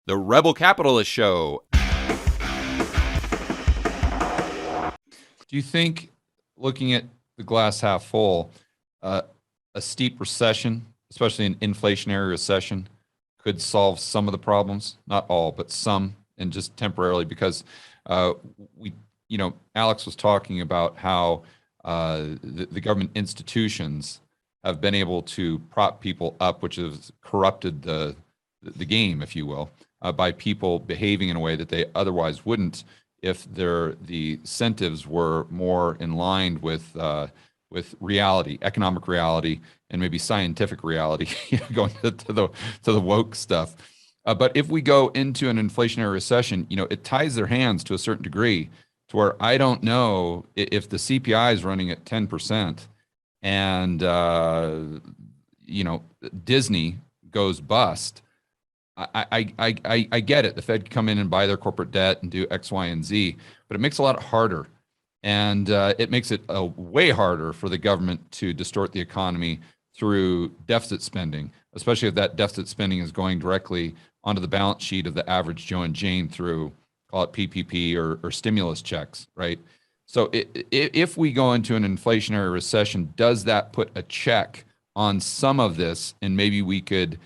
The Rebel Capitalist Show. Do you think, looking at the glass half full, a steep recession, especially an inflationary recession, could solve some of the problems? Not all, but some, and just temporarily, because Alex was talking about how the government institutions have been able to prop people up, which has corrupted the game, if you will, by people behaving in a way that they otherwise wouldn't if the incentives were more in line with reality, economic reality, and maybe scientific reality, going to the woke stuff. But if we go into an inflationary recession, it ties their hands to a certain degree, to where I don't know if the CPI is running at 10% and Disney goes bust. I get it. The Fed can come in and buy their corporate debt and do X, Y, and Z, but it makes it a lot harder. And it makes it way harder for the government to distort the economy through deficit spending, especially if that deficit spending is going directly onto the balance sheet of the average Joe and Jane through, call it PPP or stimulus checks, right? So if we go into an inflationary recession, does that put a check on some of this, and maybe we could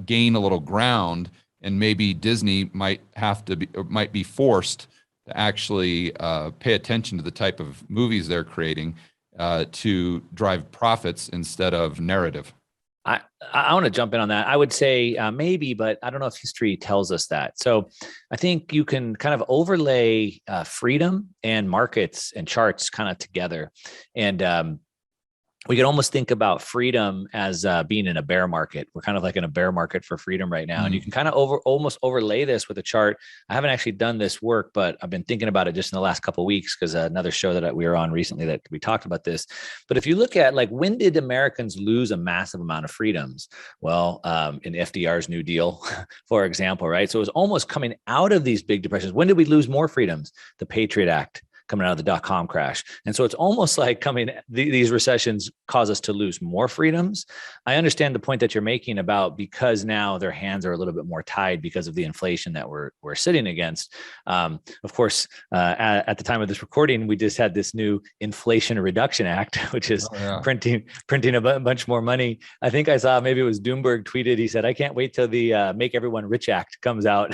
gain a little ground, and maybe Disney might be forced to actually pay attention to the type of movies they're creating to drive profits instead of narrative? I want to jump in on that. I would say maybe, but I don't know if history tells us that. So I think you can kind of overlay freedom and markets and charts kind of together. And we could almost think about freedom as being in a bear market. We're kind of like in a bear market for freedom right now. And you can kind of almost overlay this with a chart. I haven't actually done this work, but I've been thinking about it just in the last couple of weeks, because another show that we were on recently that we talked about this. But if you look at, like, when did Americans lose a massive amount of freedoms? Well, in FDR's New Deal, for example, right? So it was almost coming out of these big depressions. When did we lose more freedoms? The Patriot Act, coming out of the dot-com crash. And so it's almost like these recessions cause us to lose more freedoms. I understand the point that you're making about, because now their hands are a little bit more tied because of the inflation that we're sitting against. Of course, at the time of this recording, we just had this new Inflation Reduction Act, which is printing a bunch more money. I think I saw, maybe it was Doomberg tweeted, he said, "I can't wait till the Make Everyone Rich Act comes out."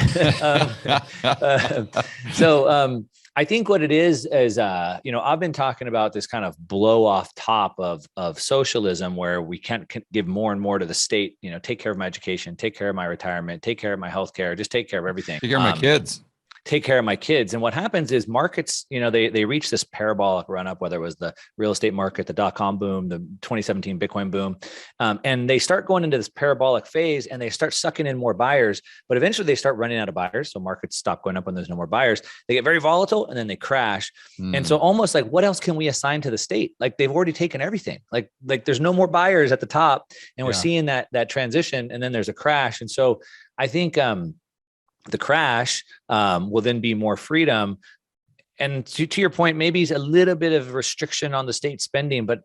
I think what it is I've been talking about this kind of blow off top of socialism, where we can't give more and more to the state, take care of my education, take care of my retirement, take care of my healthcare, just take care of everything. Take care of my kids. Take care of my kids. And what happens is markets, they reach this parabolic run up, whether it was the real estate market, the dot-com boom, the 2017 Bitcoin boom. And they start going into this parabolic phase, and they start sucking in more buyers, but eventually they start running out of buyers. So markets stop going up when there's no more buyers. They get very volatile, and then they crash. And so almost like, what else can we assign to the state? Like, they've already taken everything. Like there's no more buyers at the top, and we're seeing that transition, and then there's a crash. And so I think, the crash will then be more freedom. And to your point, maybe it's a little bit of restriction on the state spending, but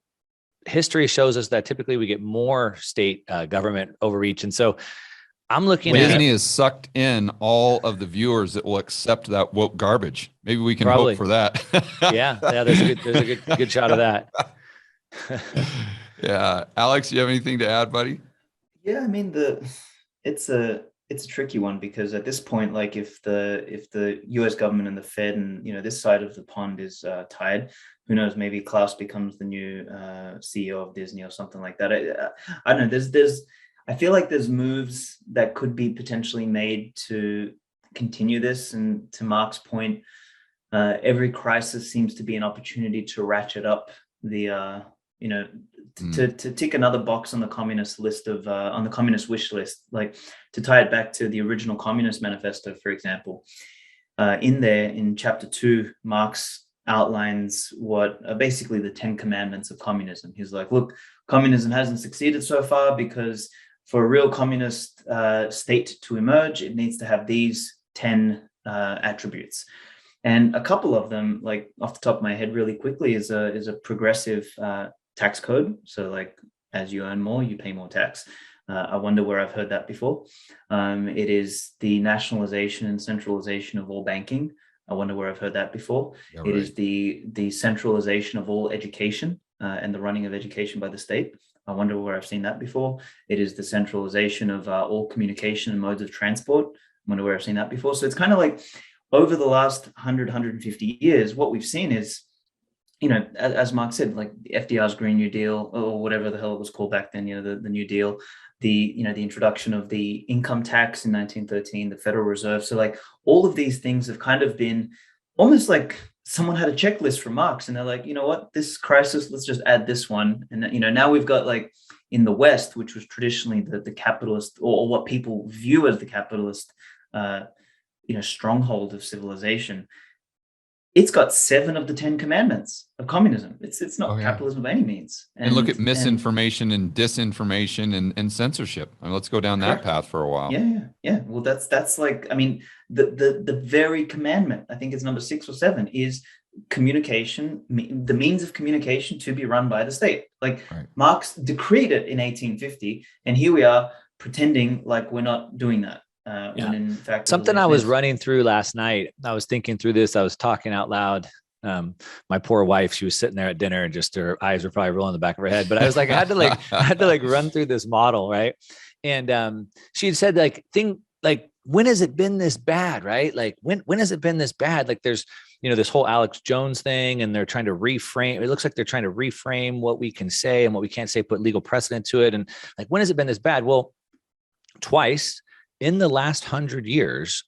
history shows us that typically we get more state government overreach. And so I'm looking at Disney has sucked in all of the viewers that will accept that woke garbage. Maybe we can hope for that. yeah, there's a good shot of that. Yeah. Alex, you have anything to add, buddy? Yeah, I mean, it's a tricky one, because at this point, like, if the US government and the Fed and this side of the pond is tied, who knows, maybe Klaus becomes the new CEO of Disney or something like that. I don't know, I feel like there's moves that could be potentially made to continue this. And to Mark's point, every crisis seems to be an opportunity to ratchet up the to tick another box on the communist list on the communist wish list. Like, to tie it back to the original Communist Manifesto, for example, in chapter 2, Marx outlines what are basically the 10 commandments of communism. He's like, look, communism hasn't succeeded so far because for a real communist state to emerge, it needs to have these 10 attributes. And a couple of them, like off the top of my head really quickly, is a progressive tax code. So like, as you earn more, you pay more tax. I wonder where I've heard that before. It is the nationalization and centralization of all banking. I wonder where I've heard that before. Yeah, It right. is the centralization of all education and the running of education by the state. I wonder where I've seen that before. It is the centralization of all communication and modes of transport. I wonder where I've seen that before. So it's kind of like over the last 100, 150 years, what we've seen is, as Mark said, like the FDR's Green New Deal, or whatever the hell it was called back then, the New Deal, the introduction of the income tax in 1913, the Federal Reserve. So like all of these things have kind of been almost like someone had a checklist from Marx, and they're like, you know what, this crisis, let's just add this one. And now we've got, like, in the West, which was traditionally the capitalist, or what people view as the capitalist stronghold of civilization, it's got 7 of the 10 commandments of communism. It's not capitalism by any means. And look at misinformation and disinformation and censorship. I mean, let's go down that path for a while. Yeah. Well, that's like, I mean, the very commandment, I think it's number 6 or 7, is communication, the means of communication to be run by the state. Like, Marx decreed it in 1850, and here we are pretending like we're not doing that. When in fact, something I was running through last night, I was thinking through this, I was talking out loud. My poor wife, she was sitting there at dinner and just her eyes were probably rolling in the back of her head, but I was like, I had to run through this model. Right. And she had said, when has it been this bad? Right. Like when has it been this bad? Like there's, this whole Alex Jones thing, and they're trying to reframe. It looks like they're trying to reframe what we can say and what we can't say, put legal precedent to it. And like, when has it been this bad? Well, twice in the last 100 years,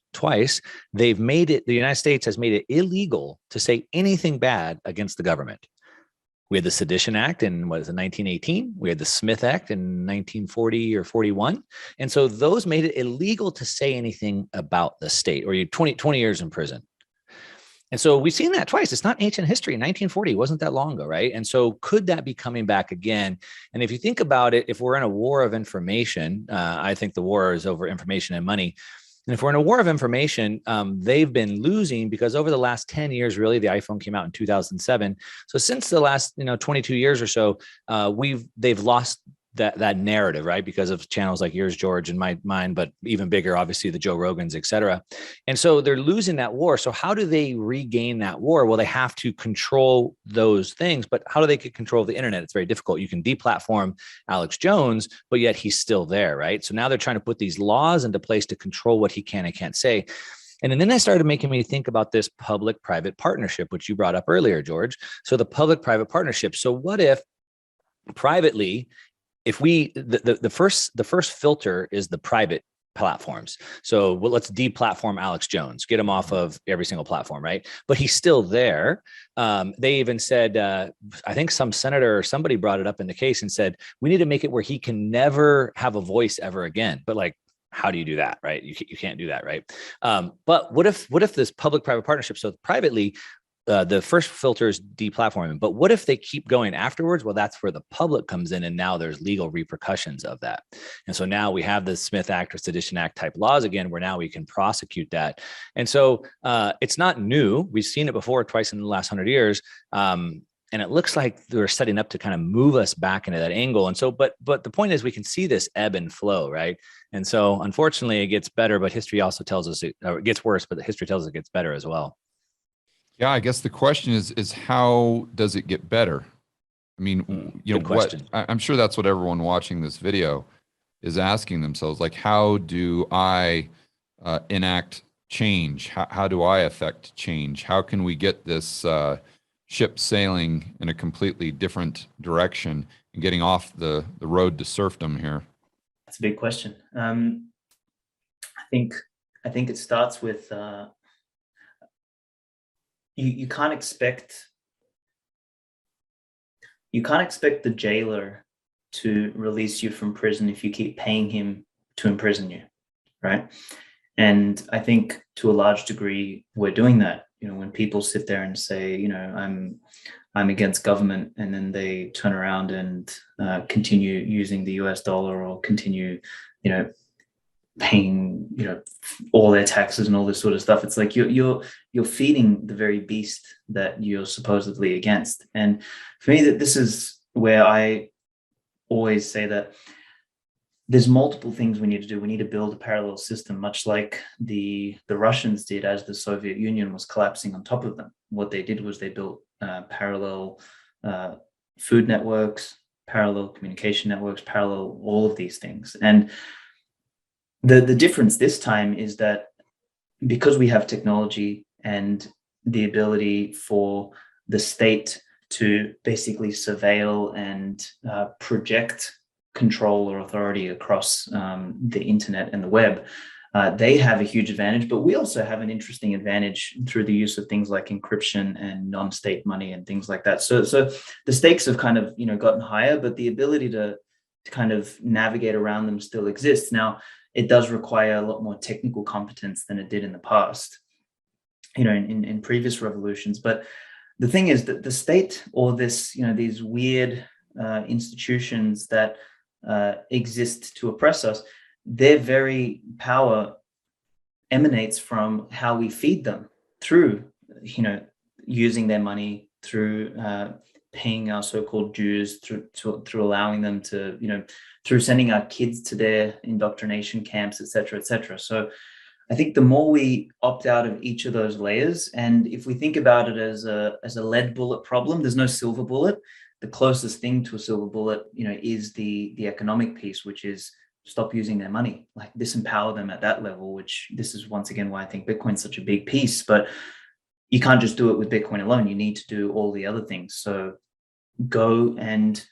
they've made it, the United States has made it illegal to say anything bad against the government. We had the Sedition Act in 1918. We had the Smith Act in 1940 or 41. And so those made it illegal to say anything about the state, or you 20 years in prison. And so we've seen that twice. It's not ancient history. 1940 wasn't that long ago, right? And so could that be coming back again? And if you think about it, if we're in a war of information, I think the war is over information and money. And if we're in a war of information, they've been losing, because over the last 10 years, really, the iPhone came out in 2007. So since the last 22 years or so, they've lost that narrative, right? Because of channels like yours, George, and mine, but even bigger, obviously, the Joe Rogans, et cetera. And so they're losing that war. So how do they regain that war? Well, they have to control those things, but how do they get control of the internet? It's very difficult. You can deplatform Alex Jones, but yet he's still there, right? So now they're trying to put these laws into place to control what he can and can't say. And then that started making me think about this public-private partnership, which you brought up earlier, George. So the public-private partnership. So what if privately, if the first filter is the private platforms. So let's deplatform Alex Jones, get him off of every single platform, right? But he's still there. They even said, I think some senator or somebody brought it up in the case and said, we need to make it where he can never have a voice ever again. But like, how do you do that, right? You can't do that, right? But what if this public-private partnership? So privately, the first filter is deplatforming, but what if they keep going afterwards? Well, that's where the public comes in, and now there's legal repercussions of that. And so now we have the Smith Act or Sedition Act type laws again, where now we can prosecute that. And so it's not new. We've seen it before twice in the last 100 years. And it looks like they're setting up to kind of move us back into that angle. And so, but the point is, we can see this ebb and flow, right? And so unfortunately it gets better, but history also tells us it gets worse, but the history tells us it gets better as well. Yeah, I guess the question is how does it get better? I mean, I'm sure that's what everyone watching this video is asking themselves, like, how do I enact change? How do I affect change? How can we get this ship sailing in a completely different direction and getting off the road to serfdom here? That's a big question. I think it starts with you can't expect the jailer to release you from prison if you keep paying him to imprison you, right? And I think to a large degree we're doing that. When people sit there and say, I'm against government, and then they turn around and continue using the US dollar, or continue, paying, all their taxes and all this sort of stuff. It's like you're feeding the very beast that you're supposedly against. And for me, that this is where I always say that there's multiple things we need to do. We need to build a parallel system, much like the Russians did as the Soviet Union was collapsing on top of them. What they did was they built parallel food networks, parallel communication networks, parallel all of these things. And the difference this time is that because we have technology and the ability for the state to basically surveil and project control or authority across the internet and the web, they have a huge advantage. But we also have an interesting advantage through the use of things like encryption and non-state money and things like that. So the stakes have kind of gotten higher, but the ability to kind of navigate around them still exists. Now, it does require a lot more technical competence than it did in the past, in previous revolutions. But the thing is that the state, or this, these weird institutions that exist to oppress us, their very power emanates from how we feed them through, using their money, through paying our so-called dues, through allowing them to, through sending our kids to their indoctrination camps, et cetera, et cetera. So I think the more we opt out of each of those layers, and if we think about it as a lead bullet problem, there's no silver bullet. The closest thing to a silver bullet, is the economic piece, which is stop using their money, like disempower them at that level, which this is once again why I think Bitcoin's such a big piece. But you can't just do it with Bitcoin alone. You need to do all the other things. So go and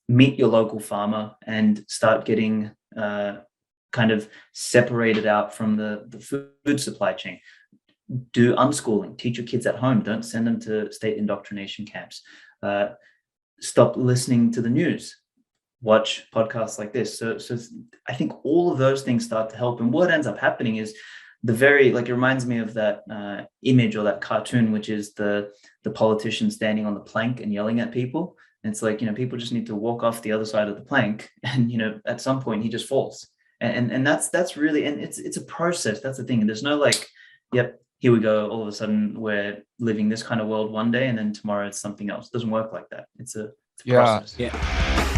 meet your local farmer and start getting kind of separated out from the food supply chain. Do unschooling, teach your kids at home. Don't send them to state indoctrination camps. Stop listening to the news. Watch podcasts like this. So I think all of those things start to help. And what ends up happening is it reminds me of that image or that cartoon, which is the politician standing on the plank and yelling at people. And it's like, people just need to walk off the other side of the plank, and at some point he just falls. And that's really, and it's a process. That's the thing. And there's no like, yep, here we go. All of a sudden we're living this kind of world one day, and then tomorrow it's something else. It doesn't work like that. It's a process. Yeah.